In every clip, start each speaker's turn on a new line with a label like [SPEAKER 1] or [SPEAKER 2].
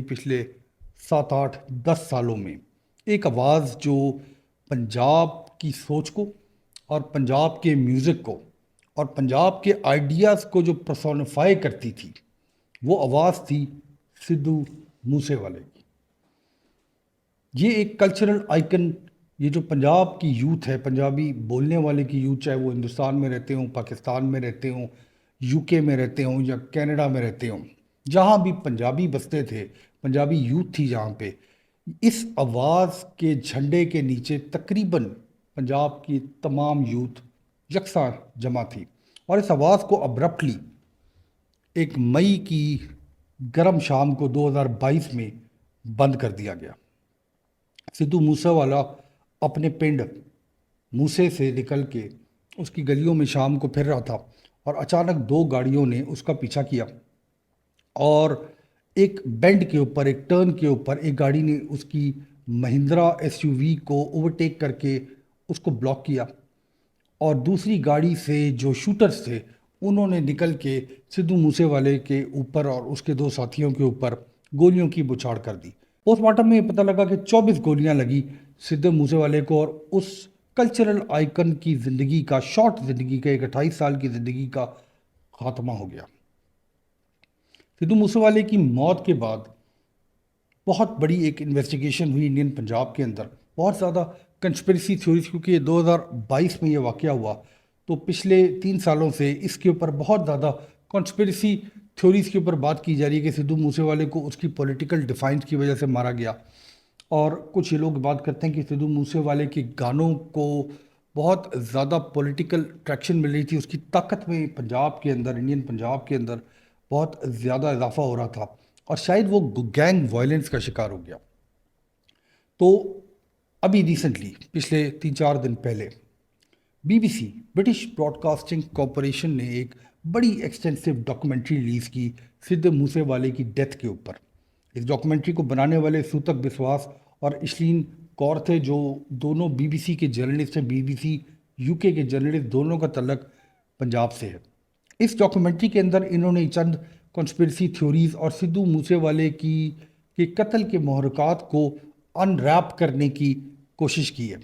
[SPEAKER 1] پچھلے 7 8 10 سالوں میں ایک آواز جو پنجاب کی سوچ کو اور پنجاب کے میوزک کو اور پنجاب کے آئیڈیاز کو جو پرسونیفائی کرتی تھی، وہ آواز تھی سدھو موسے والے کی۔ یہ ایک کلچرل آئیکن، یہ جو پنجاب کی یوتھ ہے، پنجابی بولنے والے کی یوتھ، چاہے وہ ہندوستان میں رہتے ہوں، پاکستان میں رہتے ہوں، یو کے میں رہتے ہوں یا کینیڈا میں رہتے ہوں، جہاں بھی پنجابی بستے تھے، پنجابی یوتھ تھی جہاں پہ، اس آواز کے جھنڈے کے نیچے تقریباً پنجاب کی تمام یوتھ یکساں جمع تھی۔ اور اس آواز کو ابرپٹلی ایک مئی کی گرم شام کو 2022 میں بند کر دیا گیا۔ سدھو موسے والا اپنے پنڈ موسے سے نکل کے اس کی گلیوں میں شام کو پھر رہا تھا، اور اچانک 2 گاڑیوں نے اس کا پیچھا کیا، اور ایک بینڈ کے اوپر، ایک ٹرن کے اوپر، ایک گاڑی نے اس کی مہندرا ایس یو وی کو اوورٹیک کر کے اس کو بلاک کیا، اور دوسری گاڑی سے جو شوٹرز تھے انہوں نے نکل کے سدھو موسے والے کے اوپر اور اس کے 2 ساتھیوں کے اوپر گولیوں کی بچھاڑ کر دی۔ پوسٹ مارٹم میں یہ پتہ لگا کہ 24 گولیاں لگی سدھو موسے والے کو، اور اس کلچرل آئیکن کی زندگی کا، شارٹ زندگی کا، ایک 28 سال کی زندگی کا خاتمہ ہو گیا۔ سدھو موسے والے کی موت کے بعد بہت بڑی ایک انویسٹیگیشن ہوئی انڈین پنجاب کے اندر، بہت زیادہ کنسپریسی تھیوریز، کیونکہ 2022 میں یہ واقعہ ہوا، تو پچھلے 3 سالوں سے اس کے اوپر بہت زیادہ کنسپریسی تھیوریز کے اوپر بات کی جا رہی ہے کہ سدھو موسے والے کو اس کی پولیٹیکل ڈیفائنس کی وجہ سے مارا گیا، اور کچھ یہ لوگ بات کرتے ہیں کہ سدھو موسے والے کے گانوں کو بہت زیادہ پولیٹیکل ٹریکشن مل رہی تھی، اس کی طاقت میں پنجاب کے اندر، انڈین پنجاب کے اندر بہت زیادہ اضافہ ہو رہا تھا، اور شاید وہ گینگ وائلنس کا شکار ہو گیا۔ تو ابھی ریسنٹلی پچھلے 3 4 دن پہلے B B C, British Broadcasting Corporation نے ایک بڑی ایکسٹینسو ڈاکومنٹری ریلیز کی سدھو موسے والے کی ڈیتھ کے اوپر۔ اس ڈاکومنٹری کو بنانے والے سوتک بسواس اور اشلین کور تھے، جو دونوں بی بی سی کے جرنلسٹ ہیں، بی بی سی یو کے جرنلسٹ، دونوں کا تعلق پنجاب سے ہے۔ اس ڈاکومنٹری کے اندر انہوں نے چند کنسپریسی تھیوریز اور سدھو موسے والے کے قتل کے محرکات کو ان ریپ کرنے کی کوشش کی ہے۔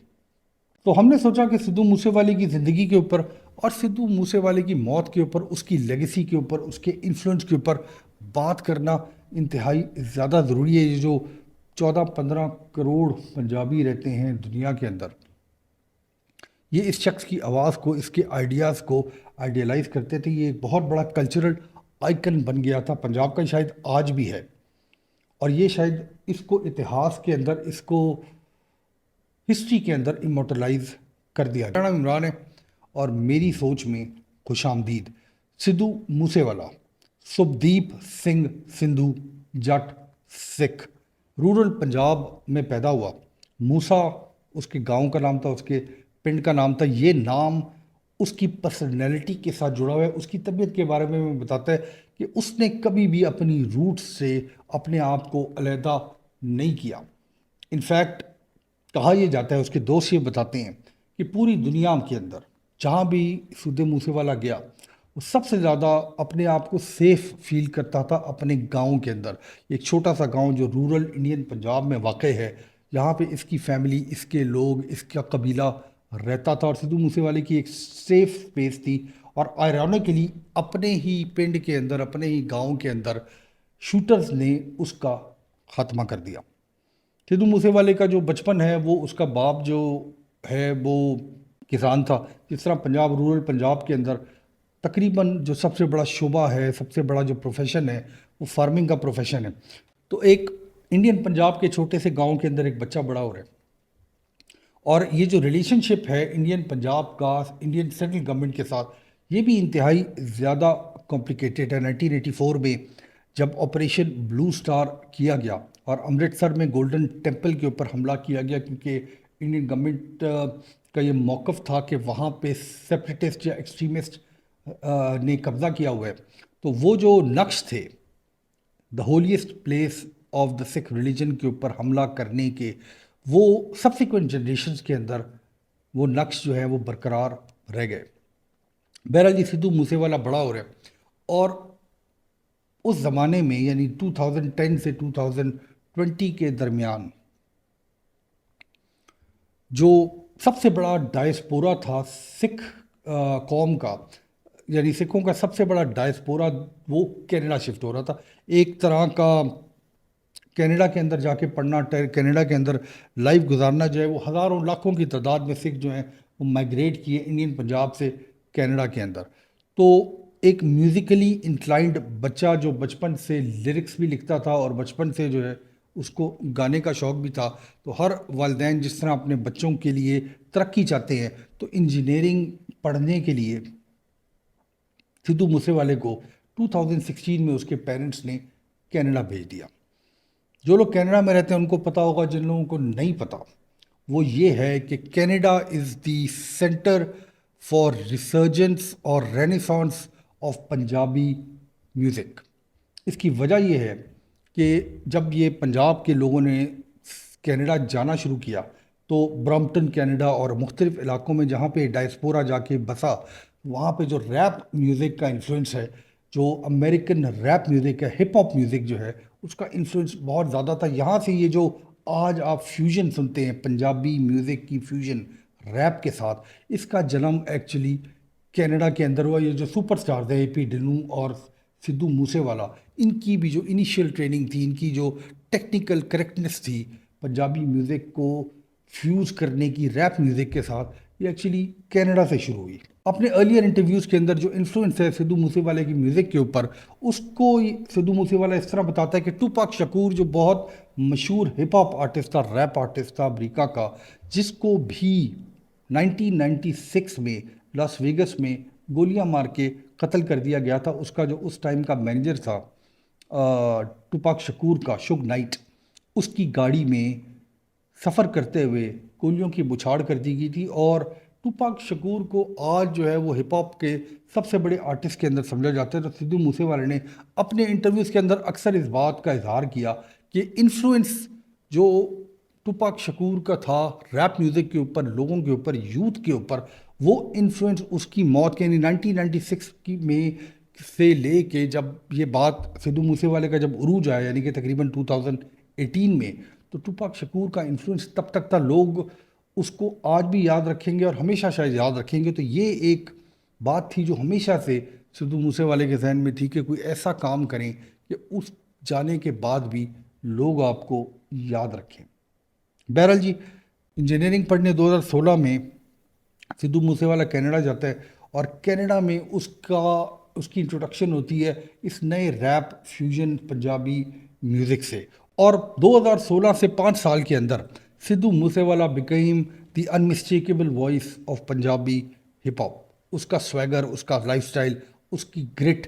[SPEAKER 1] تو ہم نے سوچا کہ سدھو موسے والے کی زندگی کے اوپر اور سدھو موسے والے کی موت کے اوپر، اس کی لیگیسی کے اوپر، اس کے انفلوئنس کے اوپر بات کرنا انتہائی زیادہ ضروری ہے۔ یہ جو 14 15 کروڑ پنجابی رہتے ہیں دنیا کے اندر، یہ اس شخص کی آواز کو، اس کے آئیڈیاز کو آئیڈیالائز کرتے تھے۔ یہ ایک بہت بڑا کلچرل آئیکن بن گیا تھا پنجاب کا، شاید آج بھی ہے، اور یہ شاید اس کو اتہاس کے اندر، اس کو ہسٹری کے اندر امورٹلائز کر دیا گیا۔ میرا نام عمران ہے اور میری سوچ میں خوش آمدید۔ سدھو موسے والا، سبدیپ سنگھ سندھو، جٹ، سکھ، رورل پنجاب میں پیدا ہوا۔ موسا اس کے گاؤں کا نام تھا، اس کے پنڈ کا نام تھا۔ یہ نام اس کی پرسنالٹی کے ساتھ جڑا ہوا ہے، اس کی طبیعت کے بارے میں بتاتا ہے کہ اس نے کبھی بھی اپنی روٹ سے اپنے آپ کو علیحدہ نہیں کیا۔ انفیکٹ کہا یہ جاتا ہے، اس کے دوست یہ بتاتے ہیں کہ پوری دنیا کے اندر جہاں بھی سدھو موسے والا گیا، وہ سب سے زیادہ اپنے آپ کو سیف فیل کرتا تھا اپنے گاؤں کے اندر۔ ایک چھوٹا سا گاؤں جو رورل انڈین پنجاب میں واقع ہے، جہاں پہ اس کی فیملی، اس کے لوگ، اس کا قبیلہ رہتا تھا، اور سدھو موسے والے کی ایک سیف سپیس تھی۔ اور آئرونیکلی اپنے ہی پنڈ کے اندر، اپنے ہی گاؤں کے اندر شوٹرز نے اس کا خاتمہ کر دیا۔ سدھو موسے والے کا جو بچپن ہے، وہ اس کا باپ جو ہے وہ کسان تھا۔ جس طرح پنجاب، رورل پنجاب کے اندر تقریباً جو سب سے بڑا شعبہ ہے، سب سے بڑا جو پروفیشن ہے، وہ فارمنگ کا پروفیشن ہے۔ تو ایک انڈین پنجاب کے چھوٹے سے گاؤں کے اندر ایک بچہ بڑا ہو رہا ہے، اور یہ جو ریلیشن شپ ہے انڈین پنجاب کا انڈین سینٹرل گورنمنٹ کے ساتھ، یہ بھی انتہائی زیادہ کمپلیکیٹڈ ہے۔ 1984 میں جب آپریشن بلو سٹار کیا گیا اور امرتسر میں گولڈن ٹیمپل کے اوپر حملہ کیا گیا، کیونکہ انڈین گورنمنٹ کا یہ موقف تھا کہ وہاں پہ سیپریٹسٹ یا ایکسٹریمسٹ نے قبضہ کیا ہوا ہے، تو وہ جو نقش تھے the holiest place of the Sikh religion کے اوپر حملہ کرنے کے، وہ سبسیکوینٹ جنریشنز کے اندر وہ نقش جو ہے وہ برقرار رہ گئے۔ بہرحال یہ سدھو موسے والا بڑا ہو رہا ہے، اور اس زمانے میں یعنی 2010 سے 2020 کے درمیان جو سب سے بڑا ڈائسپورا تھا سکھ قوم کا، یعنی سکھوں کا سب سے بڑا ڈائسپورا، وہ کینیڈا شفٹ ہو رہا تھا. ایک طرح کا کینیڈا کے اندر جا کے پڑھنا، کینیڈا کے اندر لائف گزارنا جو ہے، وہ ہزاروں لاکھوں کی تعداد میں سکھ جو ہیں وہ مائگریٹ کیے انڈین پنجاب سے کینیڈا کے اندر. تو ایک میوزیکلی انکلائنڈ بچہ جو بچپن سے لیرکس بھی لکھتا تھا اور بچپن سے جو ہے اس کو گانے کا شوق بھی تھا، تو ہر والدین جس طرح اپنے بچوں کے لیے ترقی چاہتے ہیں، تو انجینئرنگ پڑھنے کے لیے سدھو موسے والے کو 2016 میں اس کے پیرنٹس نے کینیڈا بھیج دیا. جو لوگ کینیڈا میں رہتے ہیں ان کو پتہ ہوگا، جن لوگوں کو نہیں پتہ وہ یہ ہے کہ Canada is the centre for resurgence اور رینیسانس آف پنجابی میوزک. اس کی وجہ یہ ہے کہ جب یہ پنجاب کے لوگوں نے کینیڈا جانا شروع کیا تو برامپٹن کینیڈا اور مختلف علاقوں میں جہاں پہ ڈائسپورا جا کے بسا، وہاں پہ جو ریپ میوزک کا انفلوئنس ہے، جو امریکن ریپ میوزک ہے، ہپ ہاپ میوزک جو ہے، اس کا انفلوئنس بہت زیادہ تھا. یہاں سے یہ جو آج آپ فیوژن سنتے ہیں، پنجابی میوزک کی فیوژن ریپ کے ساتھ، اس کا جنم ایکچولی کینیڈا کے اندر ہوا. یہ جو سپر سٹارز ہیں، اے پی ڈھلوں اور سدھو موسے والا، ان کی بھی جو انیشیل ٹریننگ تھی، ان کی جو ٹیکنیکل کریکٹنس تھی پنجابی میوزک کو فیوز کرنے کی ریپ میوزک کے ساتھ، یہ ایکچولی کینیڈا سے شروع ہوئی. اپنے ارلیئر انٹرویوز کے اندر جو انفلوئنس ہے سدھو موسے والے کی میوزک کے اوپر، اس کو سدھو موسے والا اس طرح بتاتا ہے کہ ٹوپاک شکور جو بہت مشہور ہپ ہاپ آرٹسٹ تھا، ریپ آرٹسٹ تھا امریکہ کا، جس کو بھی 1996 میں لاس ویگس میں گولیاں مار کے قتل کر دیا گیا تھا. اس کا جو اس ٹائم کا مینیجر تھا ٹوپاک شکور کا، شگ نائٹ، اس کی گاڑی میں سفر کرتے ہوئے گولیوں کی بچھاڑ کر دی گئی تھی. اور ٹوپاک شکور کو آج جو ہے وہ ہپ ہاپ کے سب سے بڑے آرٹسٹ کے اندر سمجھا جاتا ہے. تو سدھو موسے والے نے اپنے انٹرویوز کے اندر اکثر اس بات کا اظہار کیا کہ انفلوئنس جو ٹوپاک شکور کا تھا ریپ میوزک کے اوپر، لوگوں کے اوپر، یوتھ کے اوپر، وہ انفلوئنس اس کی موت کے یعنی 1996 کی میں سے لے کے جب یہ بات سدھو موسے والے کا جب عروج آیا، یعنی کہ تقریباً 2018 میں، تو ٹوپاک شکور کا انفلوئنس تب تک تھا. لوگ اس کو آج بھی یاد رکھیں گے اور ہمیشہ شاید یاد رکھیں گے. تو یہ ایک بات تھی جو ہمیشہ سے سدھو موسے والے کے ذہن میں تھی کہ کوئی ایسا کام کریں کہ اس جانے کے بعد بھی لوگ آپ کو یاد رکھیں. بہرحال جی، انجینئرنگ پڑھنے 2016 میں سدھو موسے والا کینیڈا جاتا ہے، اور کینیڈا میں اس کی انٹروڈکشن ہوتی ہے اس نئے ریپ فیوژن پنجابی میوزک سے. اور 2016 سے 5 سال کے اندر Sidhu Moose Wala became the unmistakable voice of Punjabi hip hop. اس کا سویگر، اس کا لائف سٹائل، اس کی گرٹ،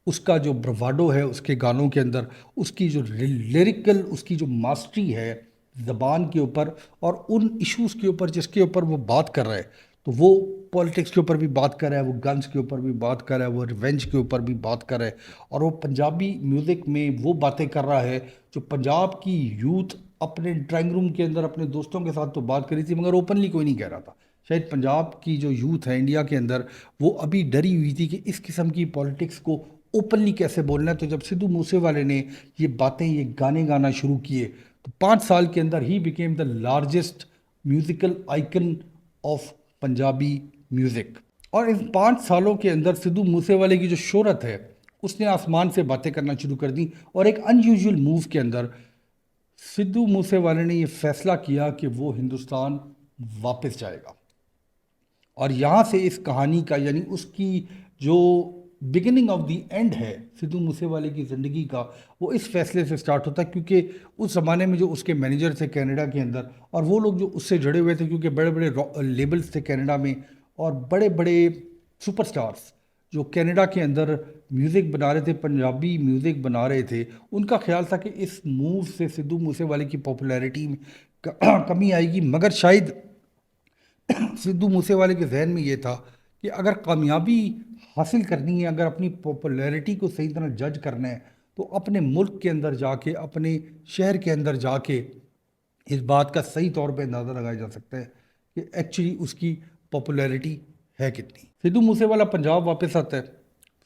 [SPEAKER 1] اس کا جو برواڈو ہے اس کے گانوں کے اندر، اس کی جو لیریکل، اس کی جو ماسٹری ہے زبان کے اوپر اور ان ایشوز کے اوپر جس کے اوپر وہ بات کر رہا ہے. تو وہ پالیٹکس کے اوپر بھی بات کر رہا ہے، وہ گنز کے اوپر بھی بات کر رہا ہے، وہ ریونج کے اوپر بھی بات کر رہا ہے، اور وہ پنجابی میوزک میں وہ باتیں کر رہا ہے جو پنجاب کی یوتھ اپنے ڈرائنگ روم کے اندر اپنے دوستوں کے ساتھ تو بات کری تھی، مگر اوپنلی کوئی نہیں کہہ رہا تھا. شاید پنجاب کی جو یوتھ ہے انڈیا کے اندر، وہ ابھی ڈری ہوئی تھی کہ اس قسم کی پالیٹکس کو اوپنلی کیسے بولنا ہے. تو جب سدھو موسے والے نے یہ باتیں، یہ گانے گانا شروع کیے، تو 5 سال کے اندر ہی became the largest musical icon of Punjabi music. اور ان 5 سالوں کے اندر سدھو موسے والے کی جو شہرت ہے اس نے آسمان سے باتیں کرنا شروع کر دی. اور ایک ان یوزول موو کے اندر سدھو موسے والے نے یہ فیصلہ کیا کہ وہ ہندوستان واپس جائے گا. اور یہاں سے اس کہانی کا، یعنی اس کی جو بگننگ آف دی اینڈ ہے سدھو موسے والے کی زندگی کا، وہ اس فیصلے سے سٹارٹ ہوتا ہے. کیونکہ اس زمانے میں جو اس کے مینیجر تھے کینیڈا کے اندر، اور وہ لوگ جو اس سے جڑے ہوئے تھے، کیونکہ بڑے بڑے لیبلز تھے کینیڈا میں، اور بڑے بڑے سپر سٹارز جو کینیڈا کے اندر میوزک بنا رہے تھے، پنجابی میوزک بنا رہے تھے، ان کا خیال تھا کہ اس موو سے سدھو موسے والے کی پاپولیرٹی میں کمی آئے گی. مگر شاید سدھو موسے والے کے ذہن میں یہ تھا کہ اگر کامیابی حاصل کرنی ہے، اگر اپنی پاپولیرٹی کو صحیح طرح جج کرنا ہے، تو اپنے ملک کے اندر جا کے، اپنے شہر کے اندر جا کے اس بات کا صحیح طور پہ اندازہ لگایا جا سکتا ہے کہ ایکچولی اس کی پاپولیرٹی ہے کتنی. سدھو موسے والا پنجاب واپس آتا ہے.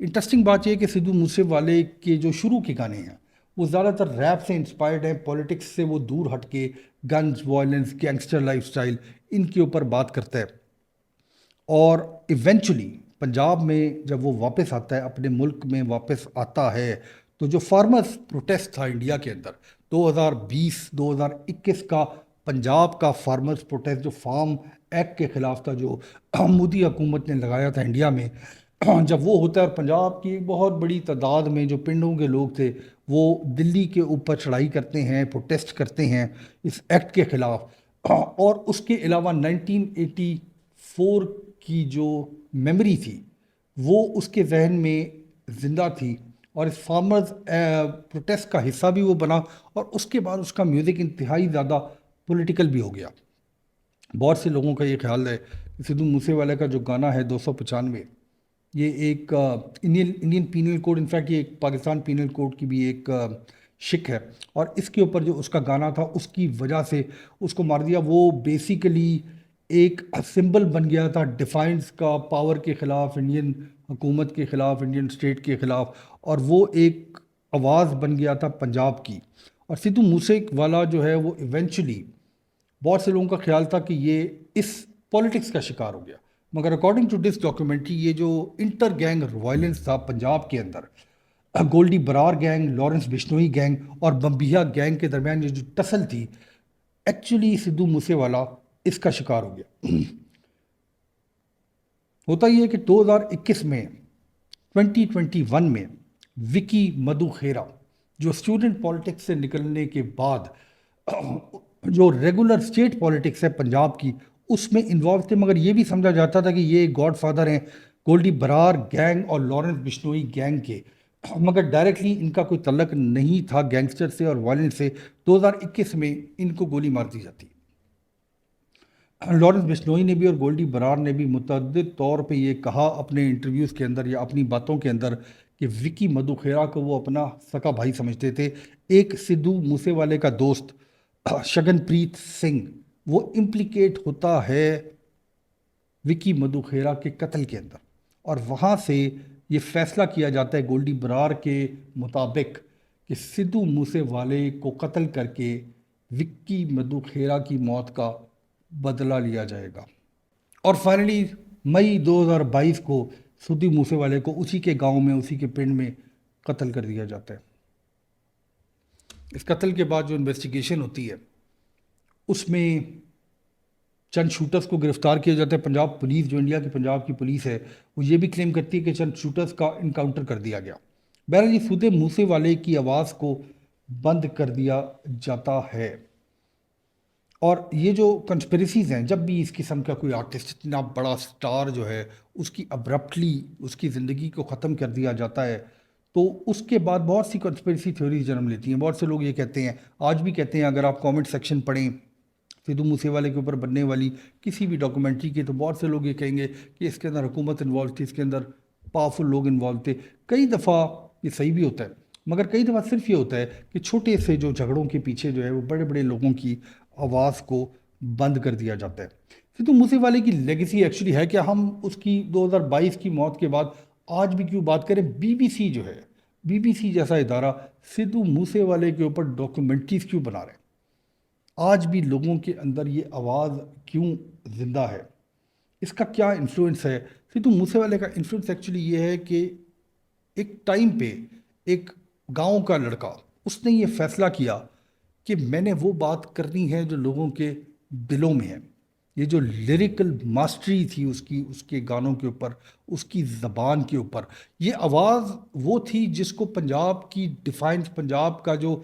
[SPEAKER 1] انٹرسٹنگ بات یہ ہے کہ سدھو موسے والے کے جو شروع کے گانے ہیں وہ زیادہ تر ریپ سے انسپائرڈ ہیں، پولیٹکس سے وہ دور ہٹ کے guns, violence, gangster life style ان کے اوپر بات کرتا ہے. اور ایونچولی پنجاب میں جب وہ واپس آتا ہے، اپنے ملک میں واپس آتا ہے، تو جو فارمرز پروٹیسٹ تھا انڈیا کے اندر 2020-2021 کا پنجاب کا فارمرز پروٹیسٹ جو فارم ایکٹ کے خلاف تھا، جو مودی حکومت نے لگایا تھا انڈیا میں، جب وہ ہوتا ہے اور پنجاب کی ایک بہت بڑی تعداد میں جو پنڈوں کے لوگ تھے وہ دلی کے اوپر چڑھائی کرتے ہیں، پروٹیسٹ کرتے ہیں اس ایکٹ کے خلاف. اور اس کے علاوہ 1984 کی جو میموری تھی وہ اس کے ذہن میں زندہ تھی، اور اس فارمرز پروٹیسٹ کا حصہ بھی وہ بنا، اور اس کے بعد اس کا میوزک انتہائی زیادہ پولیٹیکل بھی ہو گیا. بہت سے لوگوں کا یہ خیال ہے کہ سدھو موسے والے کا جو گانا ہے 295، یہ ایک انڈین پینل کوڈ، انفیکٹ یہ ایک پاکستان پینل کوڈ کی بھی ایک شک ہے، اور اس کے اوپر جو اس کا گانا تھا اس کی وجہ سے اس کو مار دیا. وہ بیسیکلی ایک سمبل بن گیا تھا ڈیفائنس کا، پاور کے خلاف، انڈین حکومت کے خلاف، انڈین اسٹیٹ کے خلاف، اور وہ ایک آواز بن گیا تھا پنجاب کی. اور سدھو موسے والا جو ہے وہ ایونچولی بہت سے لوگوں کا خیال تھا کہ یہ اس پولیٹکس کا شکار ہو گیا، مگر اکارڈنگ ٹو دس ڈاکیومنٹری یہ جو انٹر گینگ وائلنس تھا پنجاب کے اندر، گولڈی برار گینگ، لارنس بشنوئی گینگ اور بمبیا گینگ کے درمیان یہ جو ٹسل تھی، ایکچولی سدھو موسے والا اس کا شکار ہو گیا. ہوتا یہ ہے کہ 2021 میں 2021 میں وکی مدھو کھیرا جو اسٹوڈنٹ پالیٹکس سے نکلنے کے بعد جو ریگولر اسٹیٹ پالیٹکس ہے پنجاب کی اس میں انوالو تھے، مگر یہ بھی سمجھا جاتا تھا کہ یہ گاڈ فادر ہیں گولڈی برار گینگ اور لارنس بشنوئی گینگ کے، مگر ڈائریکٹلی ان کا کوئی تعلق نہیں تھا گینگسٹر سے اور وائلنس سے. 2021 میں ان کو گولی مار دی جاتی. لارنس بشنوئی نے بھی اور گولڈی برار نے بھی متعدد طور پہ یہ کہا اپنے انٹرویوز کے اندر یا اپنی باتوں کے اندر کہ وکی مدھو کھیرا کو وہ اپنا سکا بھائی سمجھتے تھے. ایک سدھو موسے والے کا دوست شگن پریت سنگھ وہ امپلیکیٹ ہوتا ہے وکی مدھو کھیرا کے قتل کے اندر، اور وہاں سے یہ فیصلہ کیا جاتا ہے گولڈی برار کے مطابق کہ سدھو موسے والے کو قتل کر کے وکی مدھو کھیرا کی موت کا بدلہ لیا جائے گا. اور فائنلی مئی 2022 کو سدھو موسے والے کو اسی کے گاؤں میں، اسی کے پنڈ میں قتل کر دیا جاتا ہے. اس قتل کے بعد جو انویسٹیگیشن ہوتی ہے اس میں چند شوٹرز کو گرفتار کیا جاتا ہے. پنجاب پولیس جو انڈیا کی پنجاب کی پولیس ہے وہ یہ بھی کلیم کرتی ہے کہ چند شوٹرز کا انکاؤنٹر کر دیا گیا. بہرحال یہ سدھو موسے والے کی آواز کو بند کر دیا جاتا ہے. اور یہ جو کنسپریسیز ہیں، جب بھی اس قسم کا کوئی آرٹسٹ اتنا بڑا سٹار جو ہے اس کی ابرپٹلی اس کی زندگی کو ختم کر دیا جاتا ہے، تو اس کے بعد بہت سی کنسپریسی تھیوریز جنم لیتی ہیں. بہت سے لوگ یہ کہتے ہیں، آج بھی کہتے ہیں، اگر آپ کامنٹ سیکشن پڑھیں سدھو موسے والے کے اوپر بننے والی کسی بھی ڈاکومنٹری کے، تو بہت سے لوگ یہ کہیں گے کہ اس کے اندر حکومت انوالو تھی، اس کے اندر پاورفل لوگ انوالو تھے. کئی دفعہ یہ صحیح بھی ہوتا ہے، مگر کئی دفعہ صرف یہ ہوتا ہے کہ چھوٹے سے جو جھگڑوں کے پیچھے جو ہے وہ بڑے بڑے لوگوں کی آواز کو بند کر دیا جاتا ہے. سدھو موسے والے کی لیگیسی ایکچولی ہے کہ ہم اس کی 2022 کی موت کے بعد آج بھی کیوں بات کریں. بی بی سی جو ہے، بی بی سی جیسا ادارہ سدھو موسے والے کے اوپر ڈاکومنٹریز کیوں بنا رہے ہیں؟ آج بھی لوگوں کے اندر یہ آواز کیوں زندہ ہے؟ اس کا کیا انفلوئنس ہے؟ سدھو موسے والے کا انفلوئنس ایکچولی یہ ہے کہ ایک ٹائم پہ ایک گاؤں کا لڑکا اس نے یہ فیصلہ کیا کہ میں نے وہ بات کرنی ہے جو لوگوں کے دلوں میں ہے. یہ جو لیریکل ماسٹری تھی اس کے گانوں کے اوپر، اس کی زبان کے اوپر، یہ آواز وہ تھی جس کو پنجاب کی ڈیفائنس، پنجاب کا جو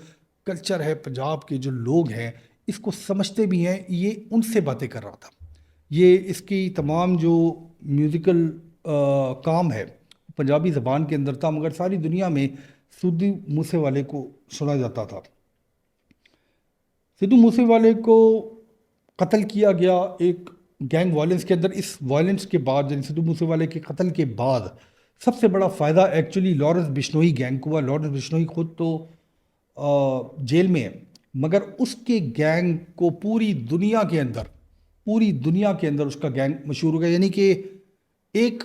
[SPEAKER 1] کلچر ہے، پنجاب کے جو لوگ ہیں اس کو سمجھتے بھی ہیں. یہ ان سے باتیں کر رہا تھا. یہ اس کی تمام جو میوزیکل کام ہے پنجابی زبان کے اندر تھا، مگر ساری دنیا میں سدھو موسے والے کو سنا جاتا تھا. سدھو موسے والے کو قتل کیا گیا ایک گینگ وائلنس کے اندر. اس وائلنس کے بعد، یعنی سدھو موسے والے کے قتل کے بعد، سب سے بڑا فائدہ ایکچولی لارنس بشنوئی گینگ کو ہوا. لارنس بشنوئی خود تو جیل میں ہے، مگر اس کے گینگ کو پوری دنیا کے اندر اس کا گینگ مشہور ہو گیا. یعنی کہ ایک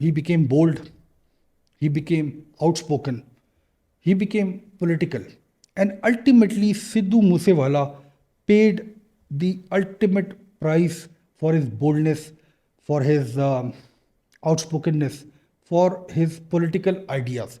[SPEAKER 1] he became bold, he became outspoken, he became political, and ultimately Sidhu Moosewala paid the ultimate price for his boldness, for his outspokenness, for his political ideas.